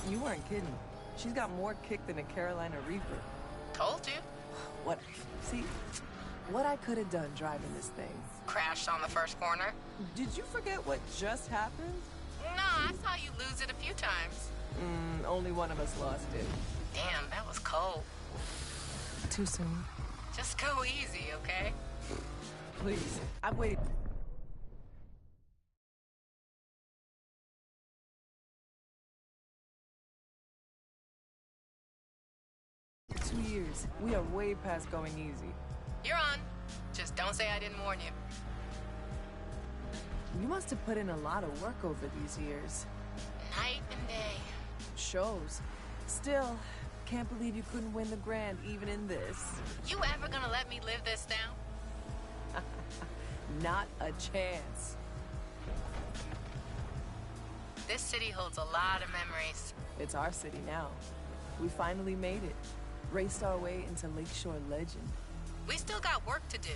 You weren't kidding. She's got more kick than a Carolina Reaper. Told you. What? See, what I could have done driving this thing. Crashed on the first corner. Did you forget what just happened? No, I saw you lose it a few times. Only one of us lost it. Damn, that was cold. Too soon. Just go easy, okay? Please. I've waited. For 2 years. We are way past going easy. You're on. Just don't say I didn't warn you. You must have put in a lot of work over these years. Night and day. Shows. Still, can't believe you couldn't win the Grand even in this. You ever gonna let me live this down? Not a chance. This city holds a lot of memories. It's our city now. We finally made it. Raced our way into Lakeshore legend. We still got work to do.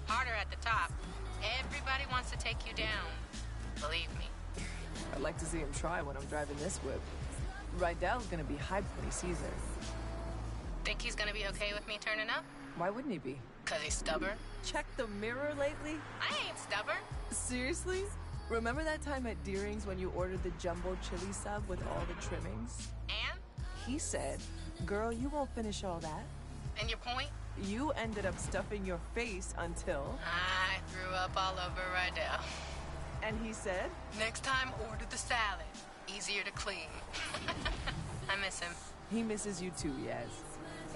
Harder at the top. Everybody wants to take you down. Believe me. I'd like to see him try when I'm driving this whip. Rydell's gonna be hyped when he sees her. Think he's gonna be okay with me turning up? Why wouldn't he be? 'Cause he's stubborn? Check the mirror lately? I ain't stubborn. Seriously? Remember that time at Deering's when you ordered the jumbo chili sub with all the trimmings? And? He said, girl, you won't finish all that. And your point? You ended up stuffing your face until... I threw up all over Rydell. And he said? Next time, order the salad. Easier to clean. I miss him. He misses you too, yes.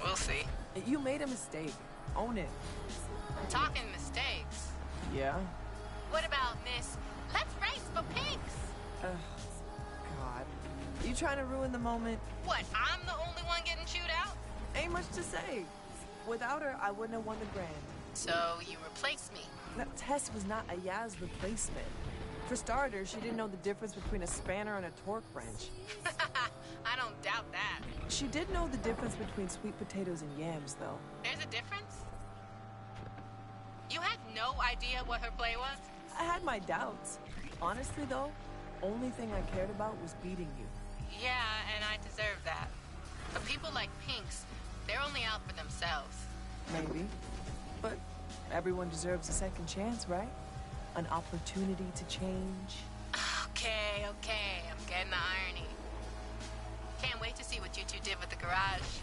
We'll see. You made a mistake. Own it. Talking mistakes. Yeah? What about Miss Let's Race for Pinks? God. You trying to ruin the moment? What, I'm the only one getting chewed out? Ain't much to say. Without her, I wouldn't have won the Grand. So you replaced me? That Tess was not a Yaz replacement. For starters, she didn't know the difference between a spanner and a torque wrench. I don't doubt that. She did know the difference between sweet potatoes and yams, though. There's a difference? You had no idea what her play was? I had my doubts. Honestly, though, only thing I cared about was beating you. Yeah, and I deserve that. But people like Pinks, they're only out for themselves. Maybe. But everyone deserves a second chance, right? An opportunity to change. Okay, I'm getting the irony. Can't wait to see what you two did with the garage.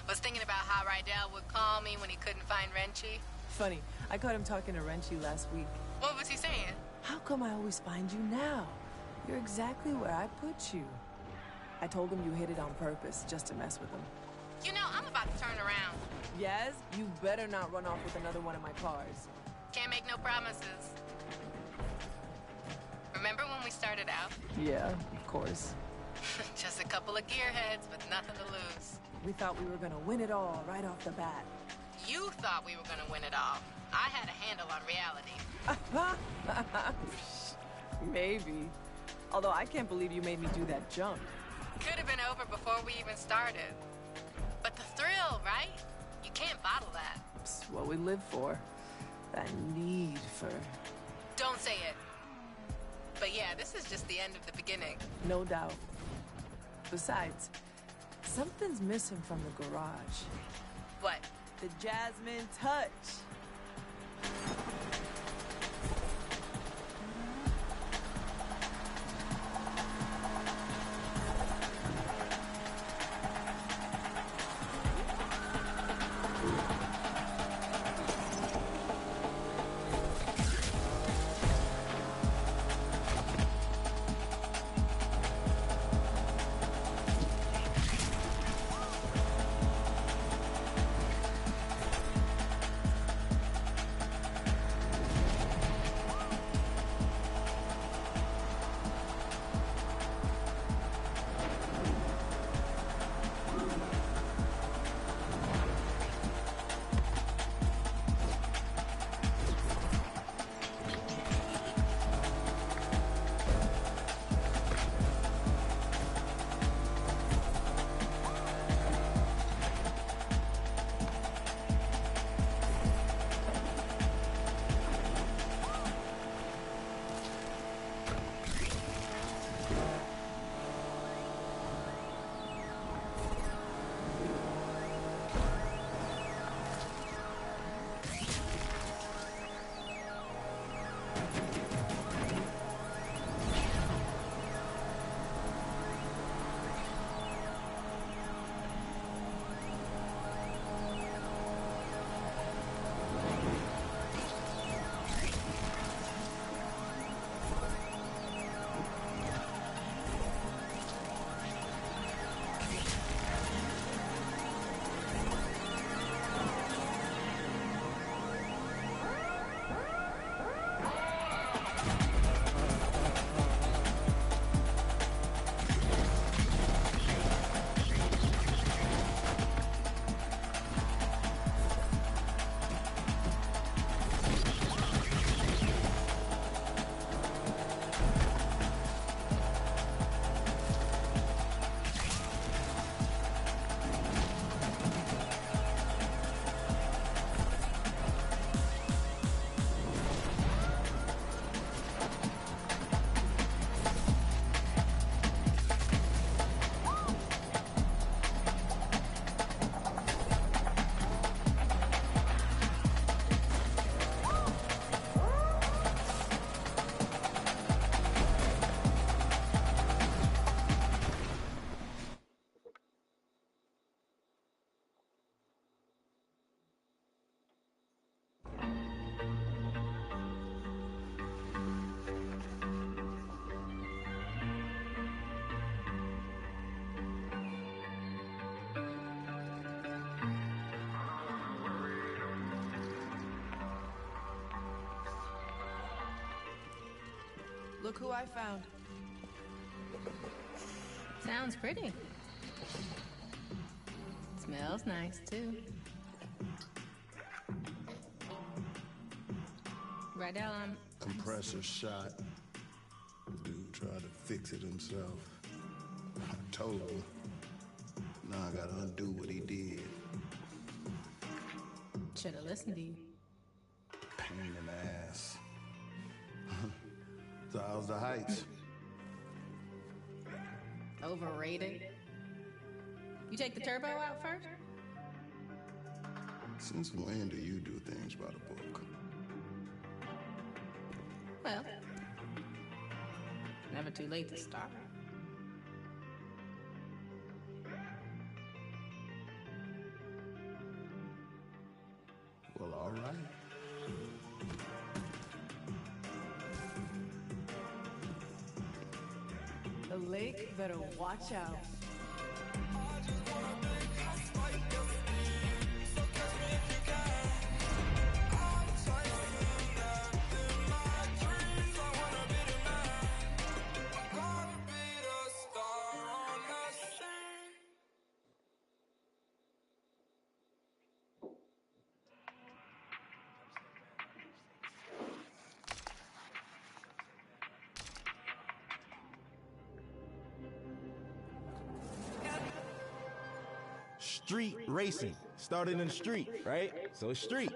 Was thinking about how Rydell would call me when he couldn't find Renchi. Funny, I caught him talking to Renchi last week. What was he saying? How come I always find you now? You're exactly where I put you. I told him you hit it on purpose, just to mess with him. You know, I'm about to turn around. Yes? You better not run off with another one of my cars. Can't make no promises. Remember when we started out? Yeah, of course. Just a couple of gearheads with nothing to lose. We thought we were gonna win it all right off the bat. You thought we were gonna win it all. I had a handle on reality. Maybe. Although I can't believe you made me do that jump. Could have been over before we even started. But the thrill, right? You can't bottle that. It's what we live for. That need for... Don't say it. But yeah, this is just the end of the beginning. No doubt. Besides, something's missing from the garage. What? The Jasmine touch. Look who I found. Sounds pretty. Smells nice, too. Right down. Compressor shot. Dude tried to fix it himself. I told him. Now I gotta undo what he did. Should've listened to you. Pain in the ass. So how's the heights? Overrated. You take the turbo out first? Since when do you do things by the book? Well, never too late to start. Well, all right. The lake better watch out. Street racing started in the street, right? So it's street.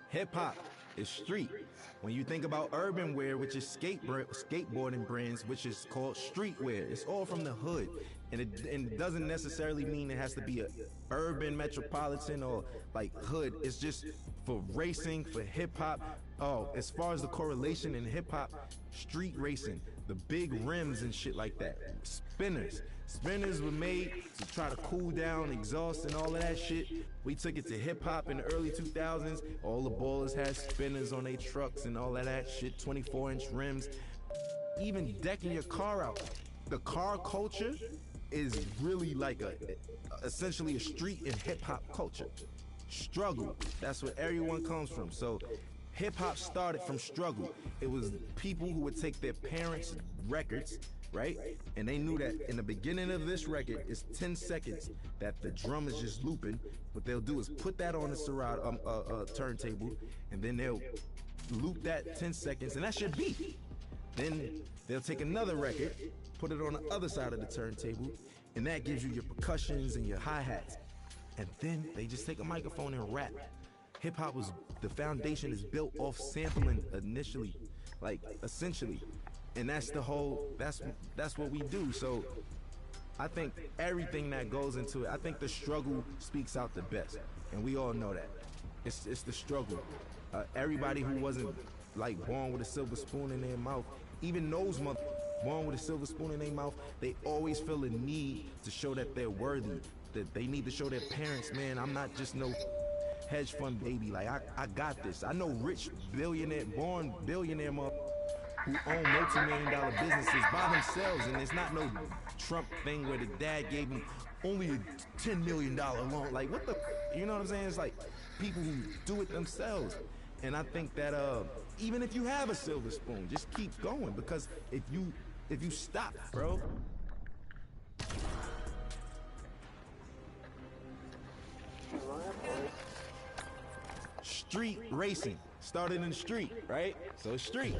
Hip hop is street. When you think about urban wear, which is skateboarding brands, which is called streetwear, it's all from the hood. And it doesn't necessarily mean it has to be a urban metropolitan or like hood. It's just for racing, for hip hop. Oh, as far as the correlation in hip hop, street racing, the big rims and shit like that. Spinners. Spinners were made to try to cool down exhaust and all of that shit. We took it to hip hop in the early 2000s. All the ballers had spinners on their trucks and all of that shit, 24-inch rims. Even decking your car out. The car culture is really like essentially a street in hip hop culture. Struggle, that's where everyone comes from. So hip hop started from struggle. It was people who would take their parents' records, right? And they knew that in the beginning of this record, it's 10 seconds that the drum is just looping. What they'll do is put that on the Serato turntable, and then they'll loop that 10 seconds, and that's your beat. Then they'll take another record, put it on the other side of the turntable, and that gives you your percussions and your hi-hats. And then they just take a microphone and rap. Hip hop was, the foundation is built off sampling initially, like essentially. And that's the whole, that's what we do. So I think everything that goes into it, I think the struggle speaks out the best. And we all know that. It's the struggle. Everybody who wasn't like born with a silver spoon in their mouth, even those born with a silver spoon in their mouth, they always feel a need to show that they're worthy, that they need to show their parents, man, I'm not just no hedge fund baby. Like, I got this. I know rich billionaire, born billionaire who own multi-million-dollar businesses by themselves, and it's not no Trump thing where the dad gave him only a $10 million loan. Like, what the, you know what I'm saying? It's like people who do it themselves. And I think that even if you have a silver spoon, just keep going, because if you stop, bro. Street racing started in the street, right? So it's street.